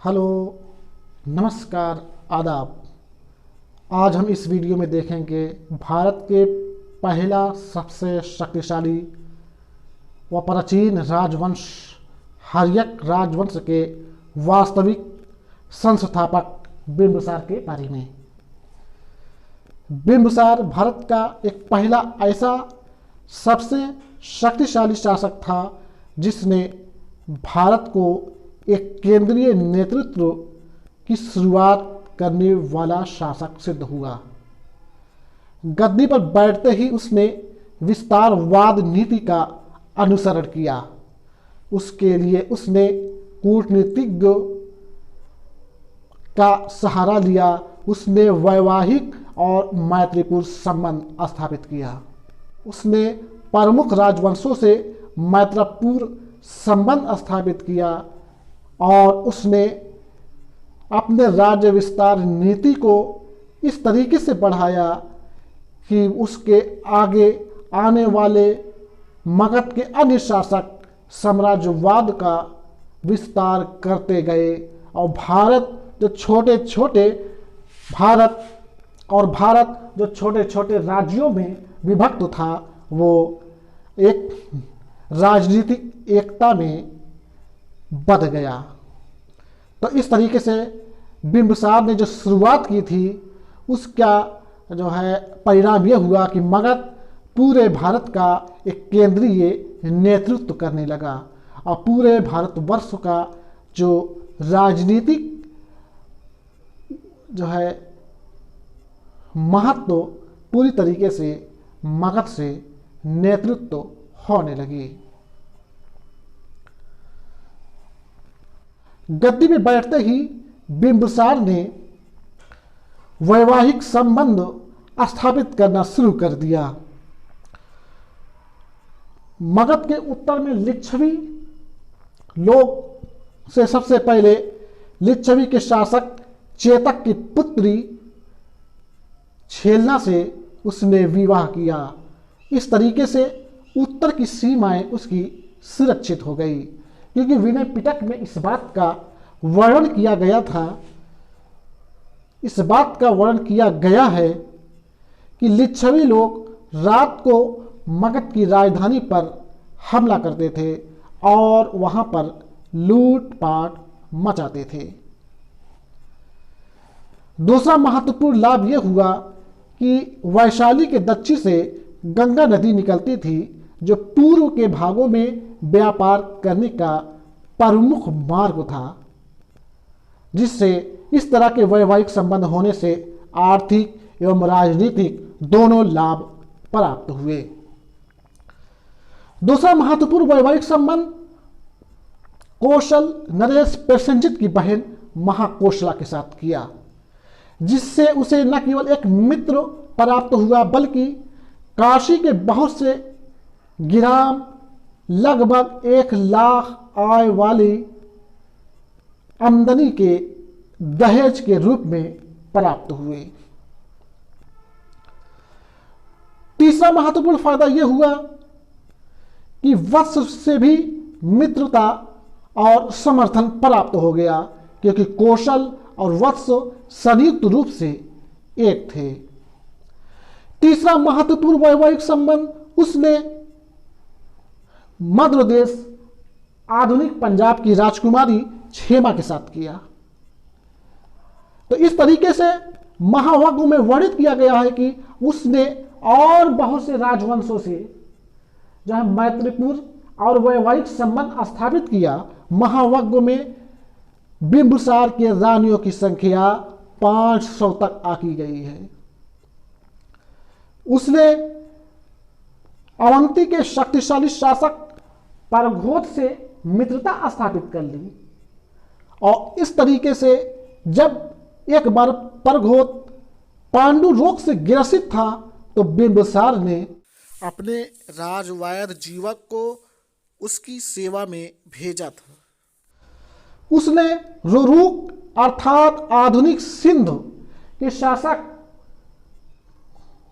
Hello, नमस्कार, आदाब। आज हम इस वीडियो में देखेंगे भारत के पहला सबसे शक्तिशाली व प्राचीन राजवंश हर्यक राजवंश के वास्तविक संस्थापक बिंबिसार के बारे में। बिंबिसार भारत का एक पहला ऐसा सबसे शक्तिशाली शासक था जिसने भारत को एक केंद्रीय नेतृत्व की शुरुआत करने वाला शासक सिद्ध हुआ। गद्दी पर बैठते ही उसने विस्तारवाद नीति का अनुसरण किया। उसके लिए उसने कूटनीतिज्ञ का सहारा लिया। उसने वैवाहिक और मैत्रीपूर्ण संबंध स्थापित किया। उसने प्रमुख राजवंशों से मैत्रीपूर्ण संबंध स्थापित किया और उसने अपने राज्य विस्तार नीति को इस तरीके से बढ़ाया कि उसके आगे आने वाले मगध के अन्य शासक साम्राज्यवाद का विस्तार करते गए और भारत जो छोटे छोटे राज्यों में विभक्त था वो एक राजनीतिक एकता में बध गया। तो इस तरीके से बिंबिसार ने जो शुरुआत की थी उसका जो है परिणाम यह हुआ कि मगध पूरे भारत का एक केंद्रीय नेतृत्व करने लगा और पूरे भारतवर्ष का जो राजनीतिक जो है महत्व पूरी तरीके से मगध से नेतृत्व होने लगी। गद्दी में बैठते ही बिंबिसार ने वैवाहिक संबंध स्थापित करना शुरू कर दिया। मगध के उत्तर में लिच्छवी लोग से सबसे पहले लिच्छवी के शासक चेतक की पुत्री छेलना से उसने विवाह किया। इस तरीके से उत्तर की सीमाएं उसकी सुरक्षित हो गई, क्योंकि विनय पिटक में इस बात का वर्णन किया गया है कि लिच्छवी लोग रात को मगध की राजधानी पर हमला करते थे और वहां पर लूटपाट मचाते थे। दूसरा महत्वपूर्ण लाभ यह हुआ कि वैशाली के दक्षिण से गंगा नदी निकलती थी, जो पूर्व के भागों में व्यापार करने का प्रमुख मार्ग था, जिससे इस तरह के वैवाहिक संबंध होने से आर्थिक एवं राजनीतिक दोनों लाभ प्राप्त हुए। दूसरा महत्वपूर्ण वैवाहिक संबंध कौशल नरेश प्रसेनजित की बहन महाकौशला के साथ किया, जिससे उसे न केवल एक मित्र प्राप्त हुआ बल्कि काशी के बहुत से गिराम लगभग 1 लाख आय वाली आमदनी के दहेज के रूप में प्राप्त हुए। तीसरा महत्वपूर्ण फायदा यह हुआ कि वत्स से भी मित्रता और समर्थन प्राप्त हो गया, क्योंकि कौशल और वत्स संयुक्त रूप से एक थे। तीसरा महत्वपूर्ण वैवाहिक संबंध उसने मध्य प्रदेश आधुनिक पंजाब की राजकुमारी क्षेमा के साथ किया। तो इस तरीके से महावग्ग में वर्णित किया गया है कि उसने और बहुत से राजवंशों से जो है मैत्रीपूर्ण और वैवाहिक संबंध स्थापित किया। महावग्ग में बिंबिसार के रानियों की संख्या 500 तक आकी गई है। उसने अवंती के शक्तिशाली शासक परघोत से मित्रता स्थापित कर ली और इस तरीके से जब एक बार परघोत पांडु रोग से ग्रसित था तो बिंबिसार ने अपने राजवायद जीवक को उसकी सेवा में भेजा था। उसने रुरुक अर्थात आधुनिक सिंध के शासक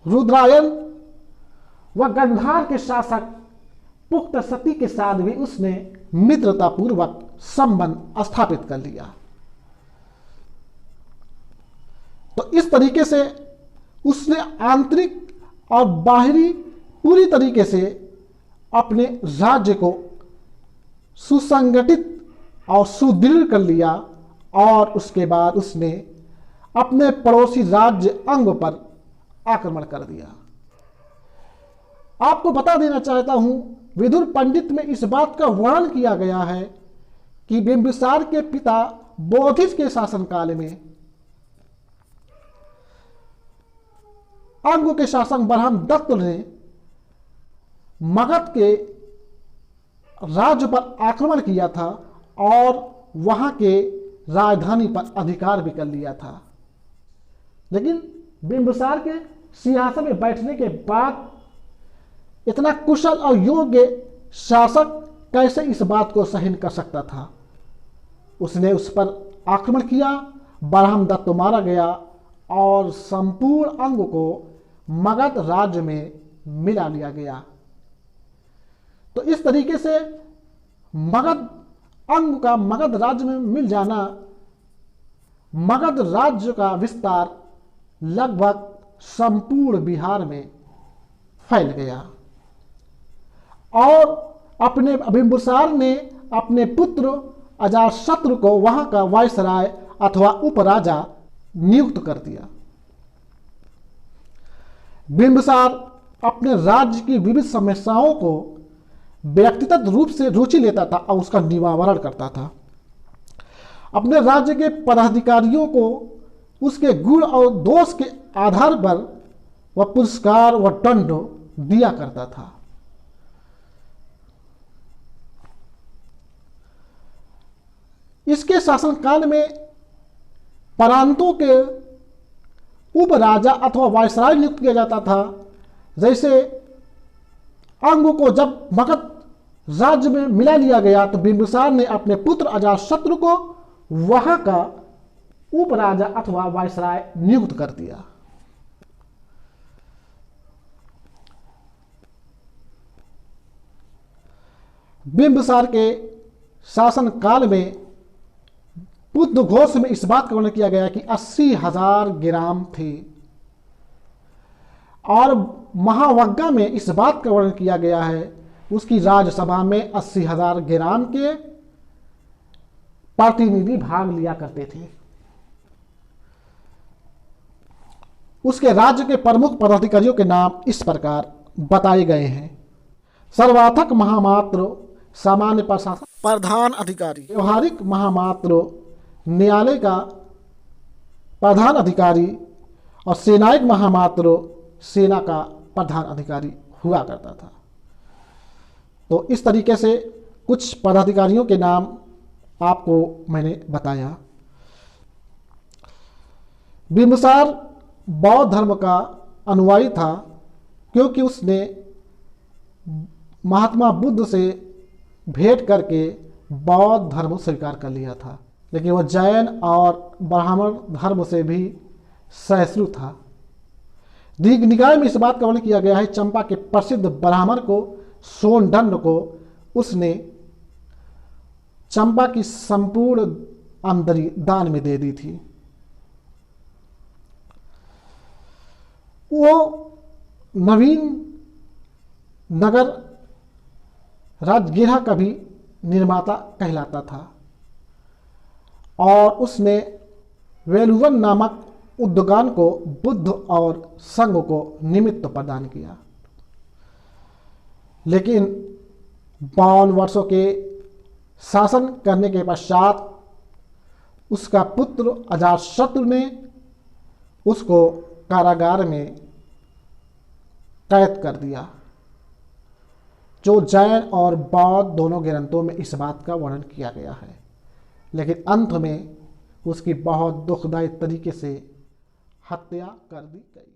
रुद्रायन व गंधार के शासक पुख्त सती के साथ भी उसने मित्रतापूर्वक संबंध स्थापित कर लिया। तो इस तरीके से उसने आंतरिक और बाहरी पूरी तरीके से अपने राज्य को सुसंगठित और सुदृढ़ कर लिया और उसके बाद उसने अपने पड़ोसी राज्य अंग पर आक्रमण कर दिया। आपको बता देना चाहता हूं, विदुर पंडित में इस बात का वर्णन किया गया है कि बिंबिसार के पिता बोधिस के शासनकाल में अंग के शासक ब्रह्मदत्त ने मगध के राज्य पर आक्रमण किया था और वहां के राजधानी पर अधिकार भी कर लिया था। लेकिन बिंबिसार के सिंहासन में बैठने के बाद इतना कुशल और योग्य शासक कैसे इस बात को सहन कर सकता था। उसने उस पर आक्रमण किया, ब्रह्मदत्त मारा गया और संपूर्ण अंग को मगध राज्य में मिला लिया गया। तो इस तरीके से मगध अंग का मगध राज्य में मिल जाना, मगध राज्य का विस्तार लगभग संपूर्ण बिहार में फैल गया और अपने बिंबिसार ने अपने पुत्र अजातशत्रु को वहां का वायसराय अथवा उपराजा नियुक्त कर दिया। बिंबिसार अपने राज्य की विविध समस्याओं को व्यक्तिगत रूप से रुचि लेता था और उसका निवारण करता था। अपने राज्य के पदाधिकारियों को उसके गुण और दोष के आधार पर वह पुरस्कार व दंड दिया करता था। इसके शासनकाल में प्रांतों के उपराजा अथवा वायसराय नियुक्त किया जाता था। जैसे अंग को जब मगध राज्य में मिला लिया गया तो बिंबिसार ने अपने पुत्र अजातशत्रु को वहां का उपराजा अथवा वायसराय नियुक्त कर दिया। बिंबिसार के शासन काल में बुद्धघोष में इस बात का वर्णन किया गया कि 80,000 ग्राम थे और महावग्गा में इस बात का वर्णन किया गया है उसकी राज्यसभा में 80,000 ग्राम के प्रतिनिधि भाग लिया करते थे। उसके राज्य के प्रमुख पदाधिकारियों के नाम इस प्रकार बताए गए हैं। सर्वाधिक महामात्र सामान्य प्रशासन प्रधान अधिकारी, व्यवहारिक महामात्र न्यायालय का प्रधान अधिकारी और सेनायक महामात्र सेना का प्रधान अधिकारी हुआ करता था। तो इस तरीके से कुछ पदाधिकारियों के नाम आपको मैंने बताया। बिंबिसार बौद्ध धर्म का अनुयायी था क्योंकि उसने महात्मा बुद्ध से भेंट करके बौद्ध धर्म स्वीकार कर लिया था, लेकिन वह जैन और ब्राह्मण धर्म से भी सहिष्णु था। दीघ निकाय में इस बात का वर्णन किया गया है चंपा के प्रसिद्ध ब्राह्मण को सोनदंड को उसने चंपा की संपूर्ण आमदनी दान में दे दी थी। वो नवीन नगर राजगृह का भी निर्माता कहलाता था और उसने वेलुवन नामक उद्यान को बुद्ध और संघ को निमित्त प्रदान किया। लेकिन 52 वर्षों के शासन करने के पश्चात उसका पुत्र अजातशत्रु ने उसको कारागार में कैद कर दिया, जो जैन और बौद्ध दोनों ग्रंथों में इस बात का वर्णन किया गया है। लेकिन अंत में उसकी बहुत दुखदायी तरीके से हत्या कर दी गई।